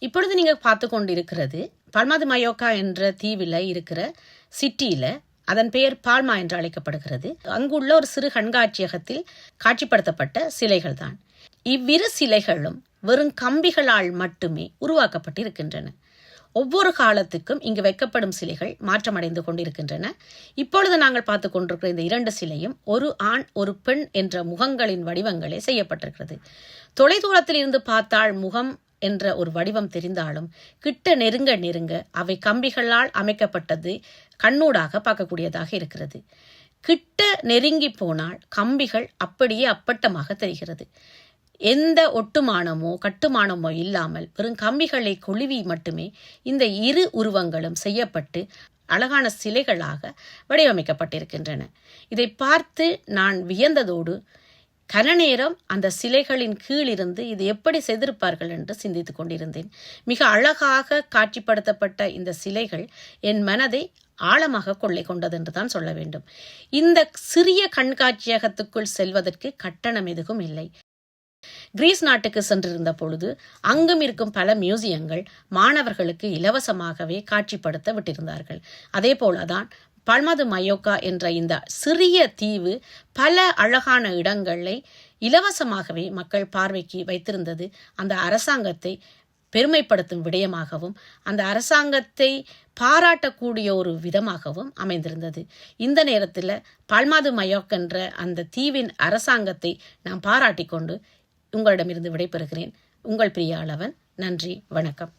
இப்பொழுது நீங்கள் பார்த்து கொண்டிருக்கிறது பால்மா தி மயோர்கா என்ற தீவில் இருக்கிற சிட்டியில், அதன் பெயர் பால்மா என்று அழைக்கப்படுகிறது. அங்குள்ள ஒரு சிறு கண்காட்சியகத்தில் காட்சிப்படுத்தப்பட்ட சிலைகள் தான். இவ்விரு சிலைகளும் வெறும் கம்பிகளால் மட்டுமே உருவாக்கப்பட்டிருக்கின்றன. ஒவ்வொரு காலத்துக்கும் இங்கு வைக்கப்படும் சிலைகள் மாற்றமடைந்து கொண்டிருக்கின்றன. இப்பொழுது நாங்கள் பார்த்து கொண்டிருக்கிற இந்த 2 சிலையும் ஒரு ஆண் ஒரு பெண் என்ற முகங்களின் வடிவங்களே செய்யப்பட்டிருக்கிறது. தொலைதூரத்தில் இருந்து பார்த்தால் முகம் என்ற ஒரு வடிவம் தெரிந்தாலும் கிட்ட நெருங்க நெருங்க அவை கம்பிகளால் அமைக்கப்பட்டது கண்ணூடாக பார்க்கக்கூடியதாக இருக்கிறது. கிட்ட நெருங்கி போனால் கம்பிகள் அப்படியே அப்பட்டமாக தெரிகிறது. எந்த ஒட்டுமானமோ கட்டுமானமோ இல்லாமல் வெறும் கம்பிகளை கொழுவி மட்டுமே இந்த இரு உருவங்களும் செய்யப்பட்டு அழகான சிலைகளாக வடிவமைக்கப்பட்டிருக்கின்றன. இதை பார்த்து நான் வியந்ததோடு கனநேரம் அந்த சிலைகளின் கீழிருந்து இது எப்படி செய்திருப்பார்கள் என்று சிந்தித்து கொண்டிருந்தேன். மிக அழகாக காட்சிப்படுத்தப்பட்ட இந்த சிலைகள் என் மனதை ஆழமாக கொள்ளை கொண்டது என்று தான் சொல்ல வேண்டும். இந்த சிறிய கண்காட்சியகத்துக்குள் செல்வதற்கு கட்டணம் எதுவும் இல்லை. கிரீஸ் நாட்டுக்கு சென்றிருந்த பொழுது அங்கும் இருக்கும் பல மியூசியங்கள் மாணவர்களுக்கு இலவசமாகவே காட்சிப்படுத்த விட்டிருந்தார்கள். அதே போலதான் பால்மா தி மயோர்கா என்ற இந்த சிறிய தீவு பல அழகான இடங்களை இலவசமாகவே மக்கள் பார்வைக்கு வைத்திருந்தது அந்த அரசாங்கத்தை பெருமைப்படுத்தும் விடயமாகவும் அந்த அரசாங்கத்தை பாராட்டக்கூடிய ஒரு விதமாகவும் அமைந்திருந்தது. இந்த நேரத்தில் பால்மா தி மயோர்கா என்ற அந்த தீவின் அரசாங்கத்தை நான் பாராட்டிக் கொண்டு உங்களிடமிருந்து விடைபெறுகிறேன். உங்கள் பிரியாளவன். நன்றி, வணக்கம்.